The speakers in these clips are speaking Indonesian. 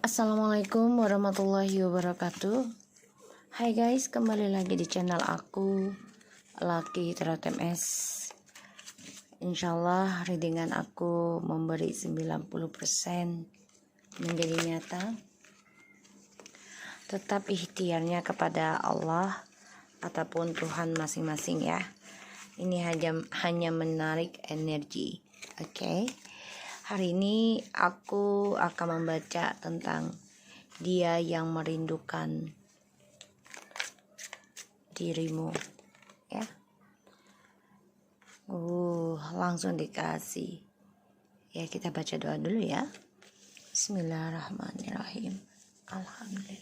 Assalamualaikum warahmatullahi wabarakatuh. Hai guys, kembali lagi di channel aku, Lucky Tarot MS. Insyaallah readingan aku memberi 90% menjadi nyata. Tetap ikhtiarnya kepada Allah ataupun Tuhan masing-masing ya. Ini hanya menarik energi. Oke. Hari ini aku akan membaca tentang dia yang merindukan dirimu ya. Langsung dikasih. Ya, kita baca doa dulu ya. Bismillahirrahmanirrahim. Alhamdulillahirrahmanirrahim.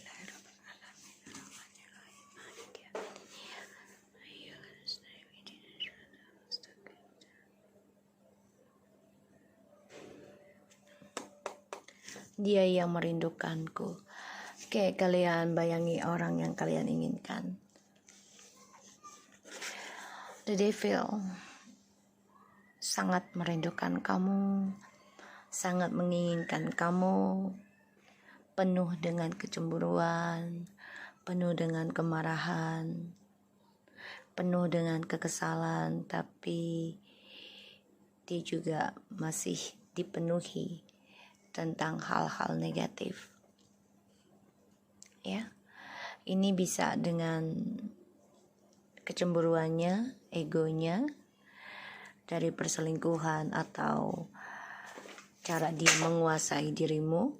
Dia yang merindukanku. Oke, kalian bayangi orang yang kalian inginkan. The devil sangat merindukan kamu, sangat menginginkan kamu, penuh dengan kecemburuan, penuh dengan kemarahan, penuh dengan kekesalan, tapi dia juga masih dipenuhi tentang hal-hal negatif. Ya, ini bisa dengan kecemburuannya, egonya, dari perselingkuhan atau cara dia menguasai dirimu,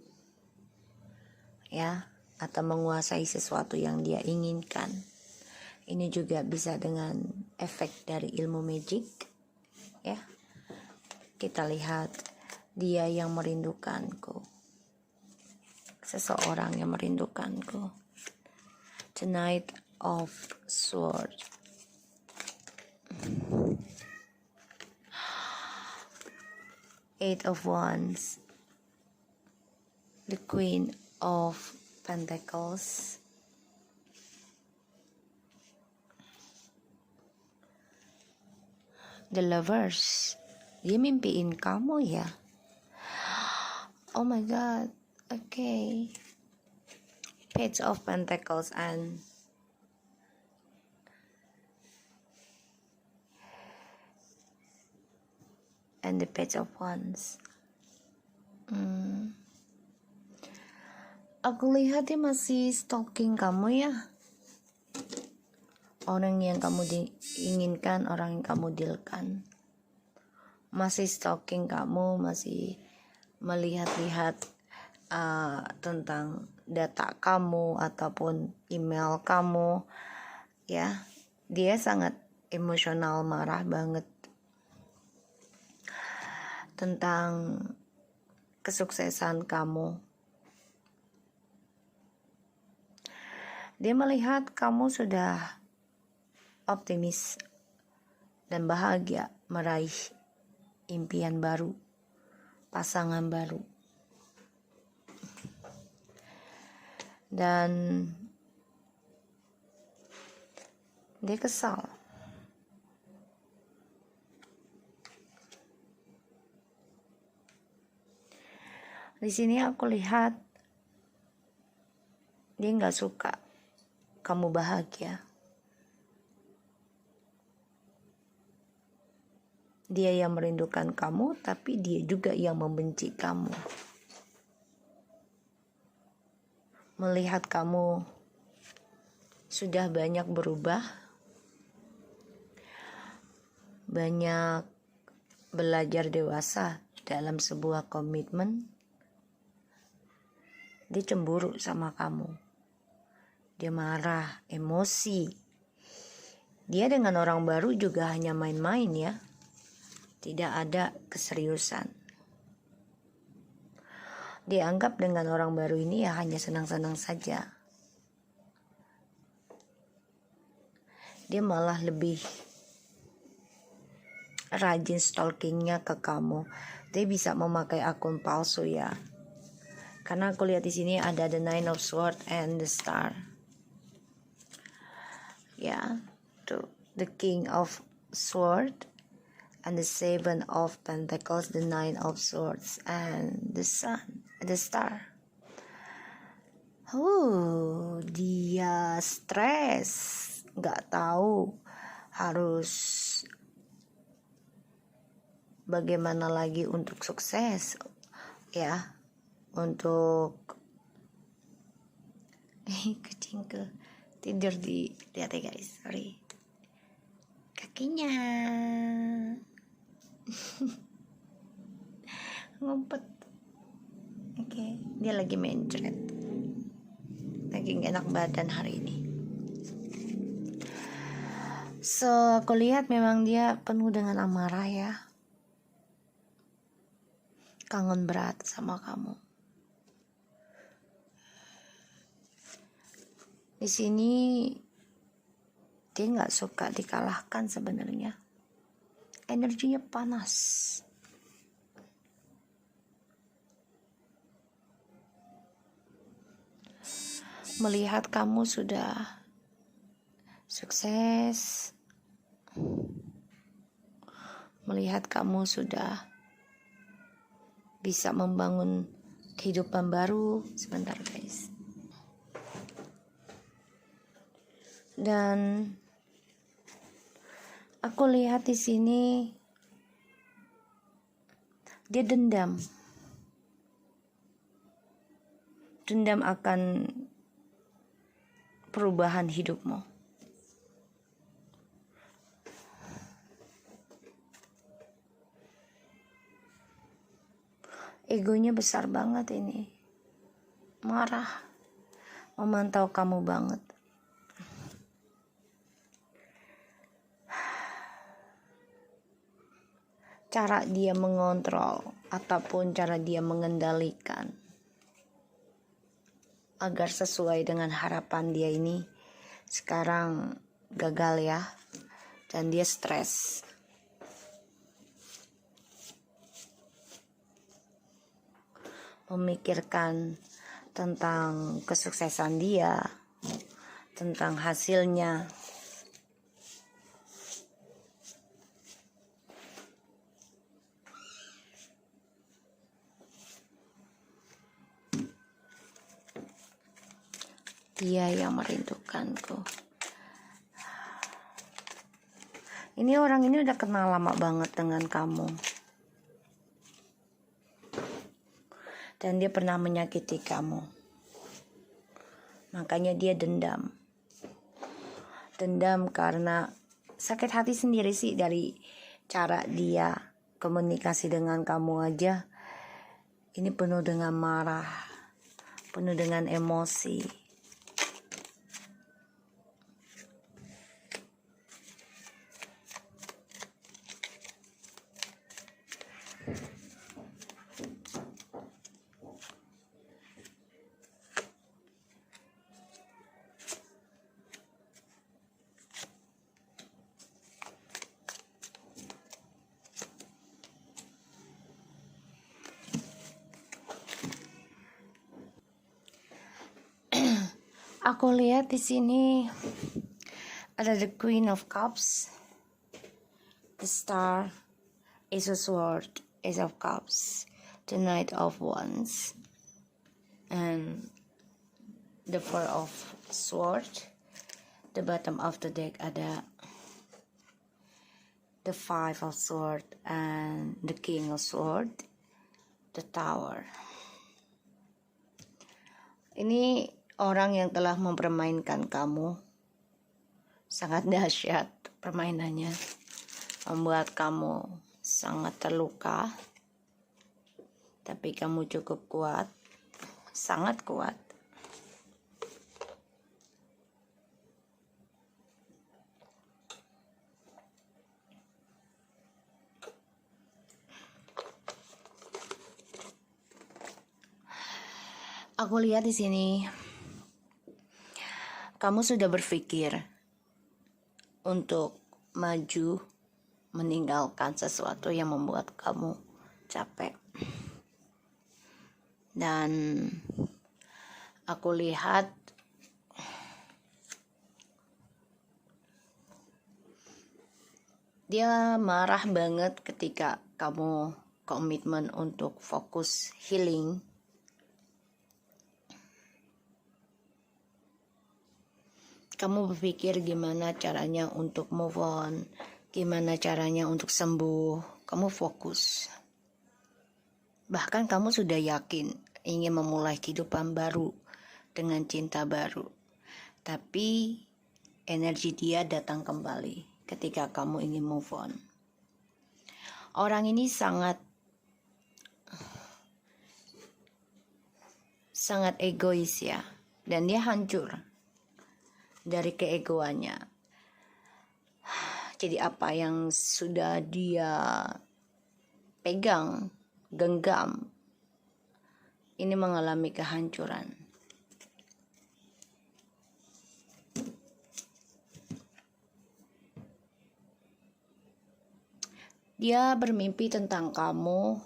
ya, atau menguasai sesuatu yang dia inginkan. Ini juga bisa dengan efek dari ilmu magic, ya. Kita lihat dia yang merindukanku, seseorang yang merindukanku. The Knight of Swords. Eight of Wands. The Queen of Pentacles. The Lovers. Dia mimpiin kamu ya. Oh my god. Okay. Page of Pentacles and the Page of Wands. Aku lihat dia masih stalking kamu ya. Orang yang kamu inginkan, orang yang kamu dealkan, masih stalking kamu, masih melihat-lihat tentang data kamu ataupun email kamu ya. Dia sangat emosional, marah banget tentang kesuksesan kamu. Dia melihat kamu sudah optimis dan bahagia meraih impian baru, pasangan baru. Dan dia kesal. Di sini aku lihat dia nggak suka kamu bahagia. Dia yang merindukan kamu, tapi dia juga yang membenci kamu. Melihat kamu sudah banyak berubah, banyak belajar dewasa dalam sebuah komitmen, dia cemburu sama kamu. Dia marah, emosi. Dia dengan orang baru juga hanya main-main ya. Tidak ada keseriusan. Dianggap dengan orang baru ini ya hanya senang-senang saja. Dia malah lebih rajin stalkingnya ke kamu. Dia bisa memakai akun palsu ya. Karena aku lihat di sini ada the Nine of Swords and the Star. Ya, tuh the King of Swords and the Seven of Pentacles, the Nine of Swords and the Sun, the Star. Dia stres, nggak tahu harus bagaimana lagi untuk sukses, ya, untuk kucing ke tidur di lihat ya guys, sorry, kakinya ngumpet. Oke, dia lagi mencret, lagi gak enak badan hari ini. So aku lihat memang dia penuh dengan amarah ya, kangen berat sama kamu. Di sini dia nggak suka dikalahkan sebenarnya, energinya panas. Melihat kamu sudah sukses, melihat kamu sudah bisa membangun kehidupan baru. Sebentar guys. Dan aku lihat di sini dia dendam akan perubahan hidupmu. Egonya besar banget ini, marah, memantau kamu banget. Cara dia mengontrol ataupun cara dia mengendalikan agar sesuai dengan harapan dia ini sekarang gagal ya, dan dia stres. Memikirkan tentang kesuksesan dia, tentang hasilnya. Dia yang merindukanku. Ini orang ini udah kenal lama banget dengan kamu. Dan dia pernah menyakiti kamu. Makanya dia dendam. Dendam karena sakit hati sendiri sih dari cara dia komunikasi dengan kamu aja. Ini penuh dengan marah, penuh dengan emosi. Aku lihat di sini ada the Queen of Cups, the Star, Ace of Swords, Ace of Cups, the Knight of Wands, and the Four of Swords. The bottom of the deck ada the Five of Swords and the King of Swords, the Tower. Ini orang yang telah mempermainkan kamu. Sangat dahsyat permainannya, membuat kamu sangat terluka. Tapi kamu cukup kuat, sangat kuat. Aku lihat di sini kamu sudah berpikir untuk maju, meninggalkan sesuatu yang membuat kamu capek. Dan aku lihat dia marah banget ketika kamu komitmen untuk fokus healing. Kamu berpikir gimana caranya untuk move on, gimana caranya untuk sembuh. Kamu fokus. Bahkan kamu sudah yakin ingin memulai kehidupan baru dengan cinta baru. Tapi energi dia datang kembali ketika kamu ingin move on. Orang ini sangat egois ya, dan dia hancur dari keegoannya. Jadi apa yang sudah dia pegang, genggam, ini mengalami kehancuran. Dia bermimpi tentang kamu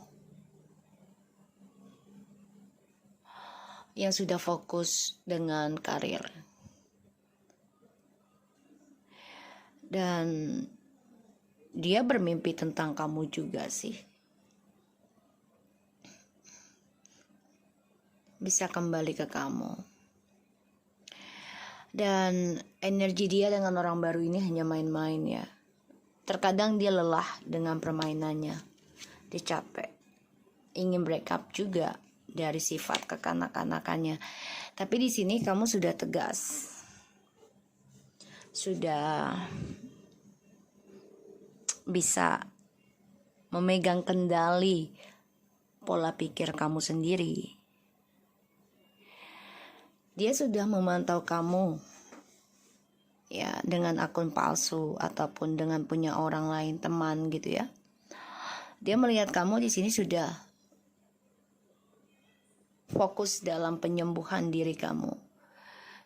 yang sudah fokus dengan karir. Dan dia bermimpi tentang kamu juga sih. Bisa kembali ke kamu. Dan energi dia dengan orang baru ini hanya main-main ya. Terkadang dia lelah dengan permainannya. Dia capek. Ingin break up juga dari sifat kekanak-kanakannya. Tapi di sini kamu sudah tegas. Sudah bisa memegang kendali pola pikir kamu sendiri. Dia sudah memantau kamu ya dengan akun palsu ataupun dengan punya orang lain, teman gitu ya. Dia melihat kamu di sini sudah fokus dalam penyembuhan diri kamu.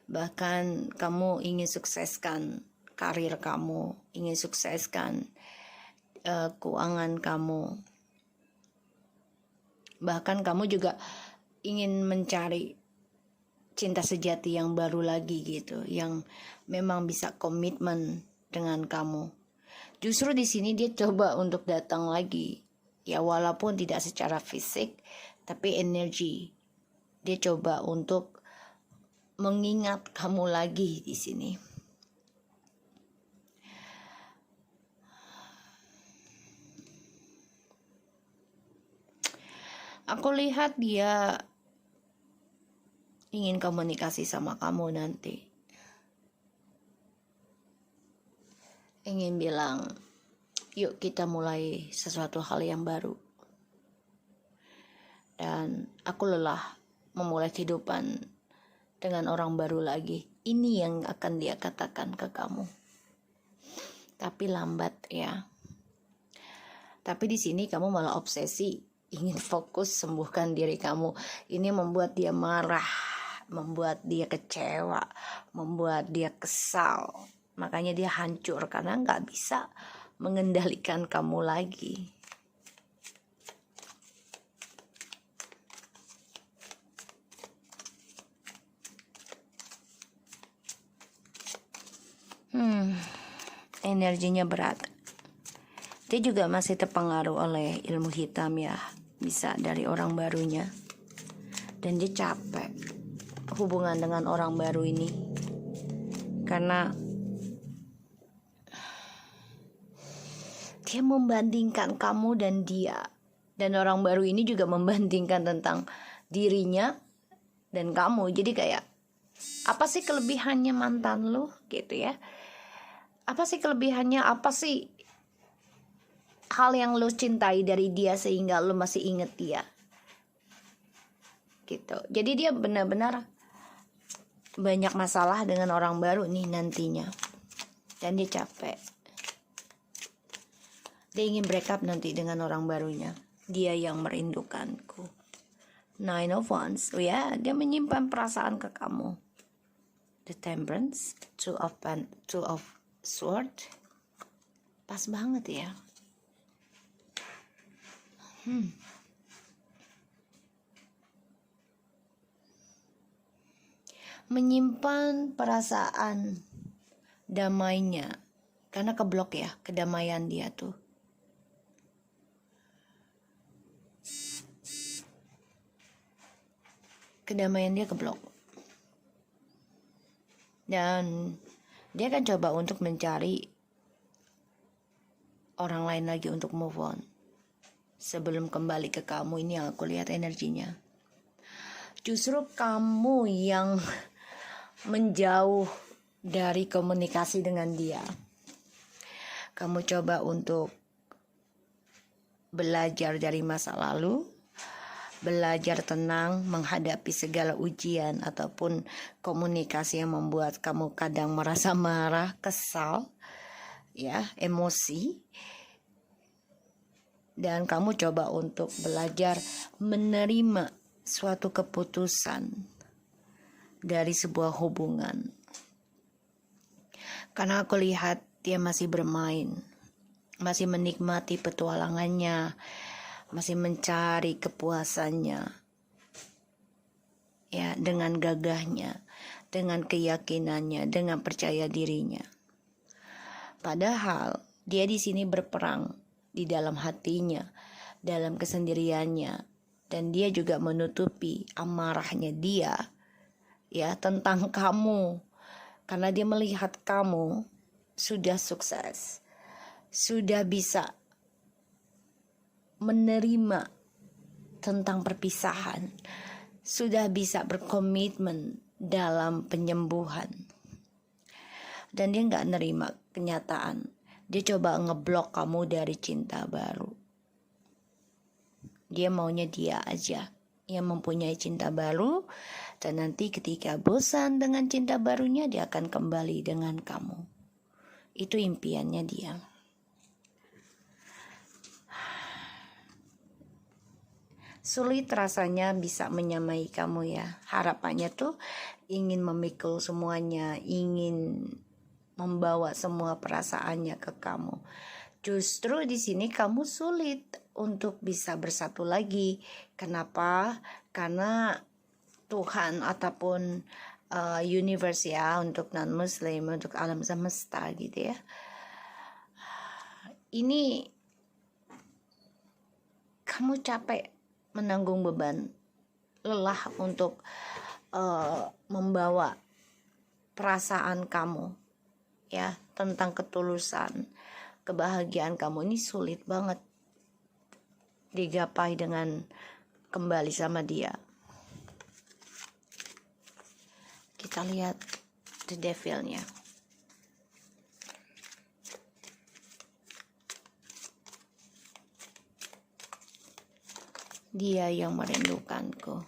Bahkan kamu ingin sukseskan karir kamu, ingin sukseskan keuangan kamu. Bahkan kamu juga ingin mencari cinta sejati yang baru lagi gitu, yang memang bisa komitmen dengan kamu. Justru di sini dia coba untuk datang lagi. Ya walaupun tidak secara fisik, tapi energi. Dia coba untuk mengingat kamu lagi di sini. Aku lihat dia ingin komunikasi sama kamu nanti. Ingin bilang, yuk kita mulai sesuatu hal yang baru. Dan aku lelah memulai kehidupan dengan orang baru lagi. Ini yang akan dia katakan ke kamu. Tapi lambat ya. Tapi di sini kamu malah obsesi, ingin fokus sembuhkan diri kamu. Ini membuat dia marah, membuat dia kecewa, membuat dia kesal. Makanya dia hancur karena gak bisa mengendalikan kamu lagi. Energinya berat. Dia juga masih terpengaruh oleh ilmu hitam ya, bisa dari orang barunya. Dan dia capek hubungan dengan orang baru ini. Karena dia membandingkan kamu dan dia. Dan orang baru ini juga membandingkan tentang dirinya dan kamu. Jadi kayak, apa sih kelebihannya mantan lu gitu ya? Apa sih kelebihannya? Apa sih hal yang lo cintai dari dia sehingga lo masih inget dia gitu. Jadi dia benar-benar banyak masalah dengan orang baru nih nantinya. Dan dia capek. Dia ingin break up nanti dengan orang barunya. Dia yang merindukanku. Nine of Wands. Oh ya, dia menyimpan perasaan ke kamu. The Temperance, Two of Swords. Pas banget ya. Menyimpan perasaan damainya karena keblok ya, kedamaian dia tuh. Kedamaian dia keblok. Dan Dia akan coba untuk mencari orang lain lagi untuk move on sebelum kembali ke kamu. Ini yang aku lihat energinya. Justru kamu yang menjauh dari komunikasi dengan dia. Kamu coba untuk belajar dari masa lalu, belajar tenang menghadapi segala ujian ataupun komunikasi yang membuat kamu kadang merasa marah, kesal, ya, emosi. Dan kamu coba untuk belajar menerima suatu keputusan dari sebuah hubungan. Karena aku lihat dia masih bermain, masih menikmati petualangannya, masih mencari kepuasannya, ya, dengan gagahnya, dengan keyakinannya, dengan percaya dirinya. Padahal dia di sini berperang di dalam hatinya, dalam kesendiriannya, dan dia juga menutupi amarahnya dia, ya, tentang kamu. Karena dia melihat kamu sudah sukses, sudah bisa menerima tentang perpisahan, sudah bisa berkomitmen dalam penyembuhan. Dan dia gak nerima kenyataan. Dia coba ngeblok kamu dari cinta baru. Dia maunya dia aja yang mempunyai cinta baru, dan nanti ketika bosan dengan cinta barunya, dia akan kembali dengan kamu. Itu impiannya dia. Sulit rasanya bisa menyamai kamu, ya. Harapannya tuh ingin memikul semuanya, ingin membawa semua perasaannya ke kamu. Justru di sini kamu sulit untuk bisa bersatu lagi. Kenapa? Karena Tuhan ataupun universe, ya, untuk non-muslim, untuk alam semesta gitu, ya. Ini kamu capek menanggung beban, lelah untuk membawa perasaan kamu, ya, tentang ketulusan, kebahagiaan kamu. Ini sulit banget digapai dengan kembali sama dia. Kita lihat the devilnya. Dia yang merindukanku.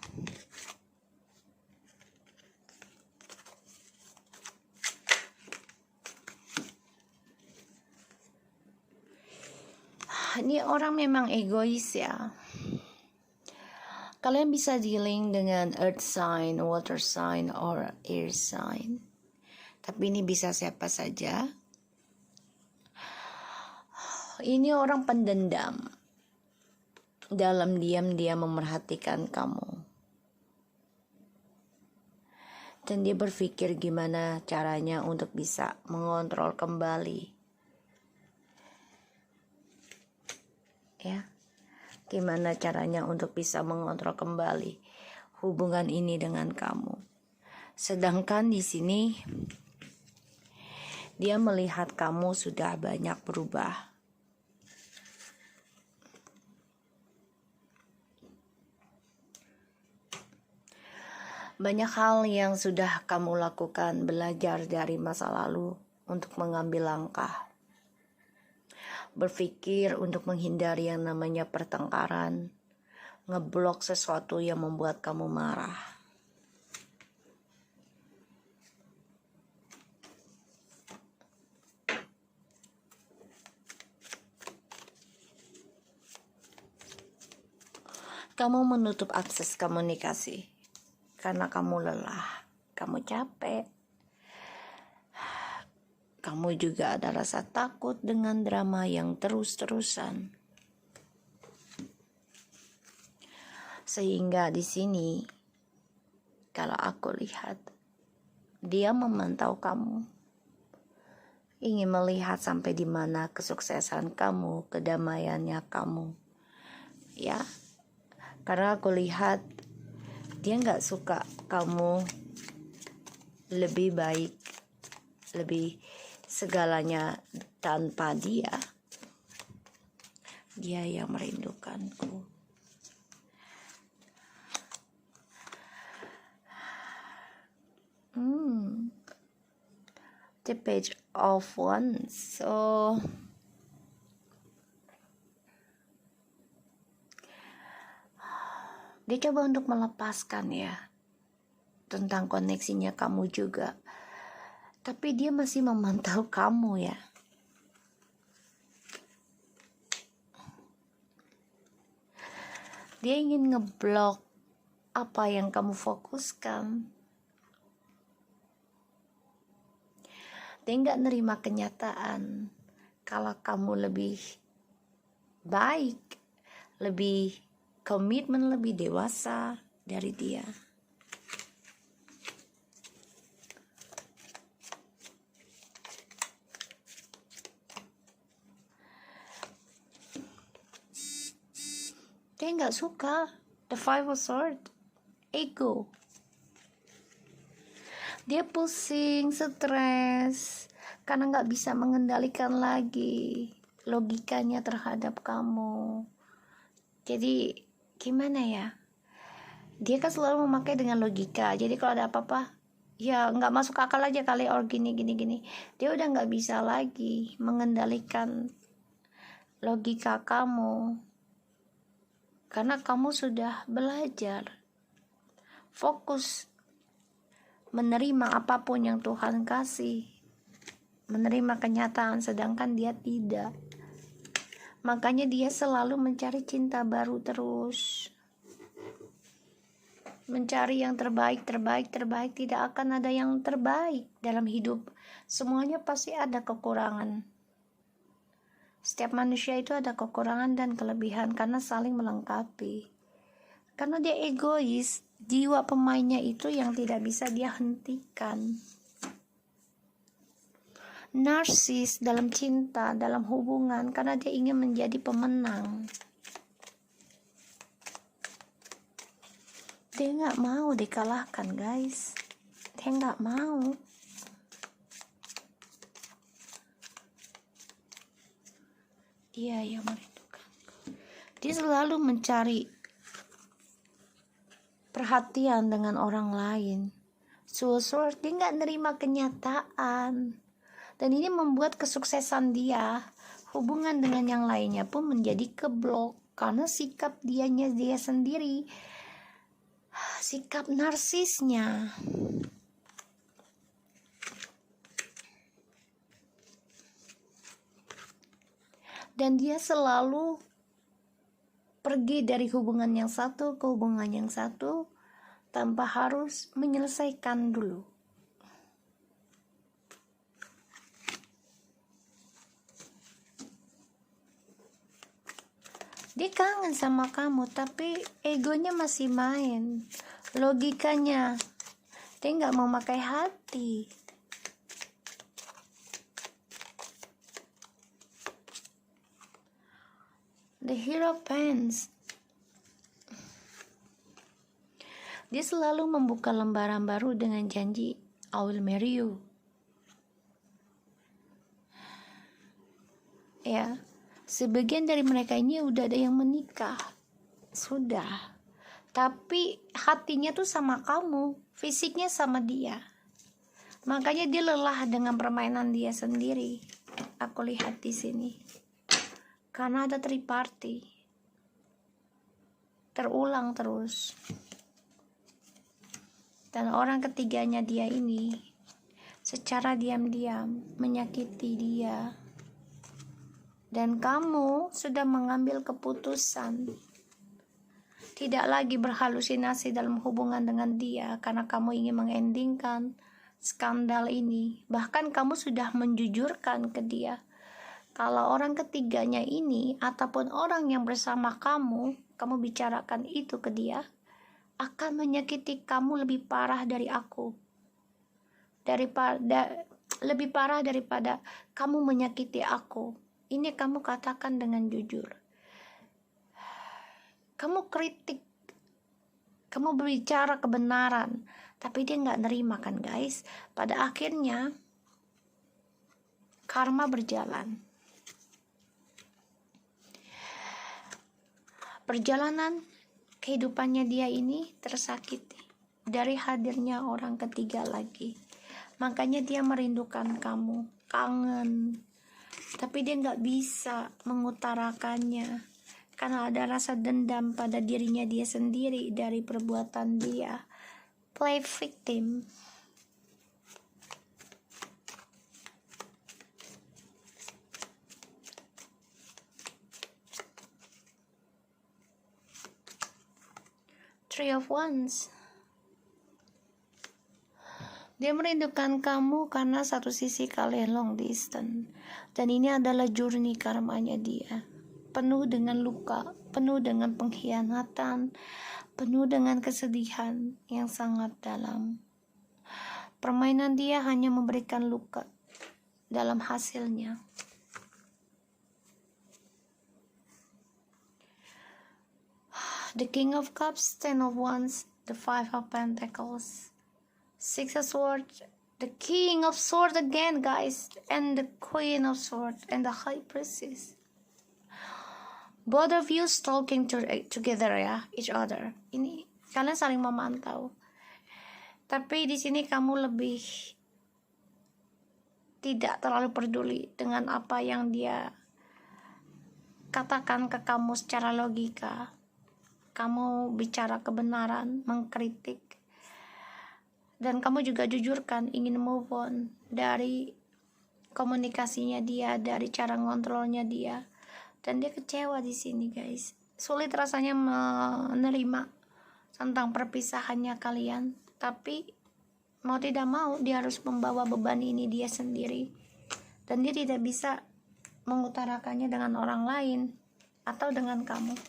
Ini orang memang egois, ya. Kalian bisa dealing dengan earth sign, water sign, or air sign. Tapi ini bisa siapa saja. Ini orang pendendam. Dalam diam dia memerhatikan kamu. Dan dia berpikir gimana caranya untuk bisa mengontrol kembali, ya, gimana caranya untuk bisa mengontrol kembali hubungan ini dengan kamu. Sedangkan di sini dia melihat kamu sudah banyak berubah. Banyak hal yang sudah kamu lakukan, belajar dari masa lalu untuk mengambil langkah. Berpikir untuk menghindari yang namanya pertengkaran, ngeblok sesuatu yang membuat kamu marah. Kamu menutup akses komunikasi karena kamu lelah, kamu capek. Kamu juga ada rasa takut dengan drama yang terus-terusan. Sehingga di sini, kalau aku lihat, dia memantau kamu. Ingin melihat sampai di mana kesuksesan kamu, kedamaiannya kamu. Ya, karena aku lihat, dia gak suka kamu lebih baik lebih segalanya tanpa dia. Dia yang merindukanku. The Page of Wands. So dia coba untuk melepaskan ya tentang koneksinya kamu juga, tapi dia masih memantau kamu ya. Dia ingin ngeblok apa yang kamu fokuskan. Dia nggak nerima kenyataan kalau kamu lebih baik, lebih komitmen, lebih dewasa dari dia. Dia nggak suka the Five of Swords, ego. Dia pusing, stres, karena nggak bisa mengendalikan lagi logikanya terhadap kamu. Jadi gimana ya? Dia kan selalu memakai dengan logika. Jadi kalau ada apa-apa, ya nggak masuk akal aja kali, or gini. Dia udah nggak bisa lagi mengendalikan logika kamu, karena kamu sudah belajar fokus menerima apapun yang Tuhan kasih, menerima kenyataan, sedangkan dia tidak. Makanya dia selalu mencari cinta baru terus, mencari yang terbaik. Tidak akan ada yang terbaik dalam hidup. Semuanya pasti ada kekurangan. Setiap manusia itu ada kekurangan dan kelebihan karena saling melengkapi. Karena dia egois, jiwa pemainnya itu yang tidak bisa dia hentikan. Narsis dalam cinta, dalam hubungan, karena dia ingin menjadi pemenang. Dia nggak mau dikalahkan, guys. Dia nggak mau. Dia yang merindukan. Dia selalu mencari perhatian dengan orang lain. Sword, dia nggak nerima kenyataan. Dan ini membuat kesuksesan dia, hubungan dengan yang lainnya pun menjadi keblok. Karena sikap dia sendiri, sikap narsisnya. Dan dia selalu pergi dari hubungan yang satu ke hubungan yang satu tanpa harus menyelesaikan dulu. Dia kangen sama kamu, tapi egonya masih main. Logikanya, dia nggak mau pakai hati. The Hierophant. Dia selalu membuka lembaran baru dengan janji, I will marry you. Ya, sebagian dari mereka ini udah ada yang menikah. Sudah. Tapi hatinya tuh sama kamu, fisiknya sama dia. Makanya dia lelah dengan permainan dia sendiri. Aku lihat di sini. Karena ada triparty. Terulang terus. Dan orang ketiganya dia ini secara diam-diam menyakiti dia. Dan kamu sudah mengambil keputusan tidak lagi berhalusinasi dalam hubungan dengan dia karena kamu ingin mengendingkan skandal ini. Bahkan kamu sudah menjujurkan ke dia kalau orang ketiganya ini ataupun orang yang bersama kamu bicarakan itu ke dia akan menyakiti kamu lebih parah dari aku, lebih parah daripada kamu menyakiti aku. Ini kamu katakan dengan jujur. Kamu kritik, kamu berbicara kebenaran, tapi dia nggak nerima kan guys. Pada akhirnya karma berjalan. Perjalanan kehidupannya dia ini tersakiti dari hadirnya orang ketiga lagi. Makanya dia merindukan kamu, kangen. Tapi dia nggak bisa mengutarakannya karena ada rasa dendam pada dirinya dia sendiri dari perbuatan dia. Play victim. Three of Wands. Dia merindukan kamu karena satu sisi kalian long distance. Dan ini adalah journey karmanya dia. Penuh dengan luka, penuh dengan pengkhianatan, penuh dengan kesedihan yang sangat dalam. Permainan dia hanya memberikan luka dalam hasilnya. The King of Cups, Ten of Wands, the Five of Pentacles, Six of Swords, the King of Swords again, guys, and the Queen of Swords, and the High Priestess. Both of you stalking together ya, each other. Ini kalian saling memantau. Tapi di sini kamu lebih tidak terlalu peduli dengan apa yang dia katakan ke kamu secara logika. Kamu bicara kebenaran, mengkritik. Dan kamu juga jujur kan ingin move on dari komunikasinya dia, dari cara ngontrolnya dia. Dan dia kecewa di sini, guys. Sulit rasanya menerima tentang perpisahannya kalian, tapi mau tidak mau dia harus membawa beban ini dia sendiri. Dan dia tidak bisa mengutarakannya dengan orang lain atau dengan kamu.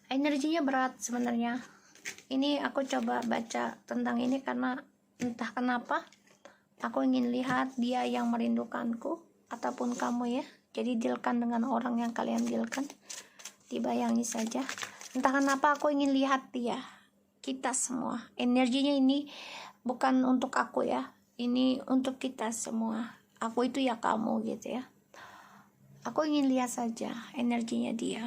Energinya berat sebenarnya. Ini aku coba baca tentang ini karena entah kenapa aku ingin lihat dia yang merindukanku ataupun kamu ya. Jadi dealkan dengan orang yang kalian dealkan. Dibayangi saja. Entah kenapa aku ingin lihat dia. Kita semua. Energinya ini bukan untuk aku ya. Ini untuk kita semua. Aku itu ya kamu gitu ya. Aku ingin lihat saja energinya dia.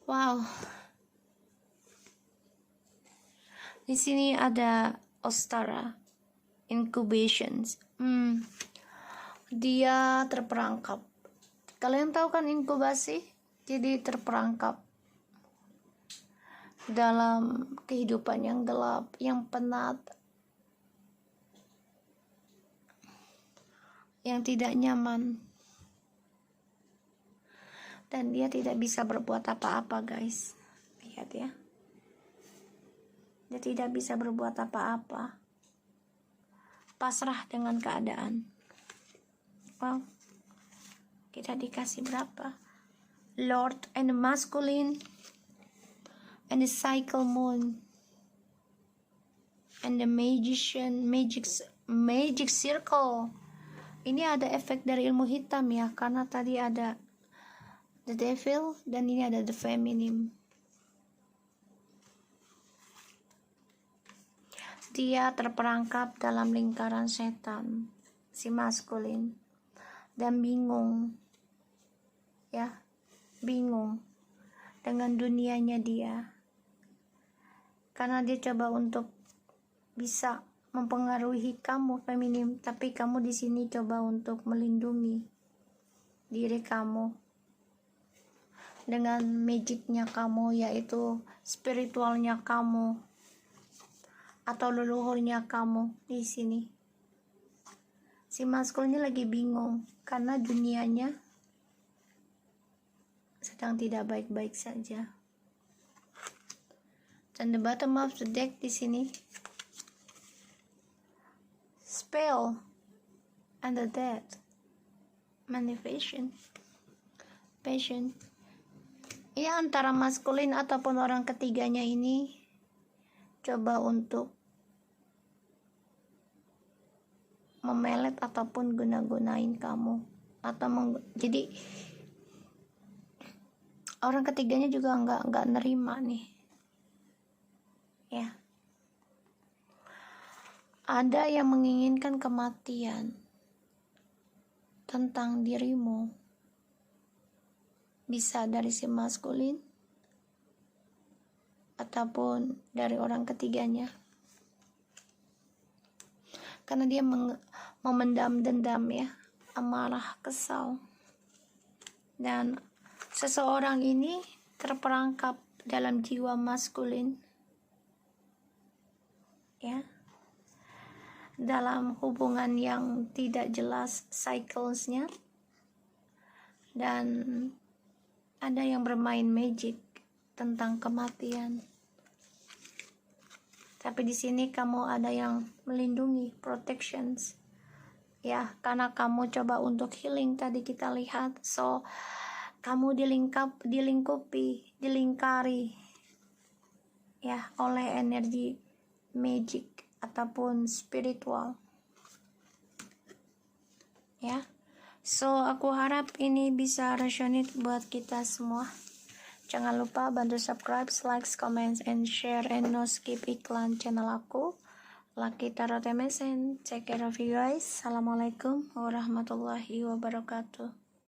Wow. Di sini ada Ostara Incubations. Dia terperangkap. Kalian tahu kan inkubasi? Jadi terperangkap dalam kehidupan yang gelap, yang penat, yang tidak nyaman. Dan dia tidak bisa berbuat apa-apa, guys. Lihat ya. Dia tidak bisa berbuat apa-apa. Pasrah dengan keadaan. Wow. Kita dikasih berapa? Lord and the Masculine. And the Cycle Moon. And the Magician. Magic Circle. Ini ada efek dari ilmu hitam ya. Karena tadi ada The Devil dan ini ada The Feminine. Dia terperangkap dalam lingkaran setan, si maskulin, dan bingung, ya, bingung dengan dunianya dia, karena dia coba untuk bisa mempengaruhi kamu feminim, tapi kamu di sini coba untuk melindungi diri kamu dengan magicnya kamu, yaitu spiritualnya kamu atau leluhurnya kamu di sini. Si maskulnya lagi bingung karena dunianya sedang tidak baik-baik saja. Dan the bottom of the deck di sini, Spell and the Dead, Manifestation, Passion. Ya, antara maskulin ataupun orang ketiganya ini coba untuk memelet ataupun guna-gunain kamu atau jadi orang ketiganya juga nggak nerima nih ya. Ada yang menginginkan kematian tentang dirimu, bisa dari si maskulin ataupun dari orang ketiganya, karena dia memendam dendam ya, amarah, kesal. Dan seseorang ini terperangkap dalam jiwa maskulin ya, dalam hubungan yang tidak jelas cyclesnya, dan ada yang bermain magic tentang kematian. Tapi di sini kamu ada yang melindungi, protections ya, karena kamu coba untuk healing tadi kita lihat. So kamu dilingkari ya oleh energi magic ataupun spiritual ya. So aku harap ini bisa resonate buat kita semua. Jangan lupa bantu subscribe, like, comment, and share, and no skip iklan channel aku, Lucky Tarot MSN. Take care of you guys. Assalamualaikum warahmatullahi wabarakatuh.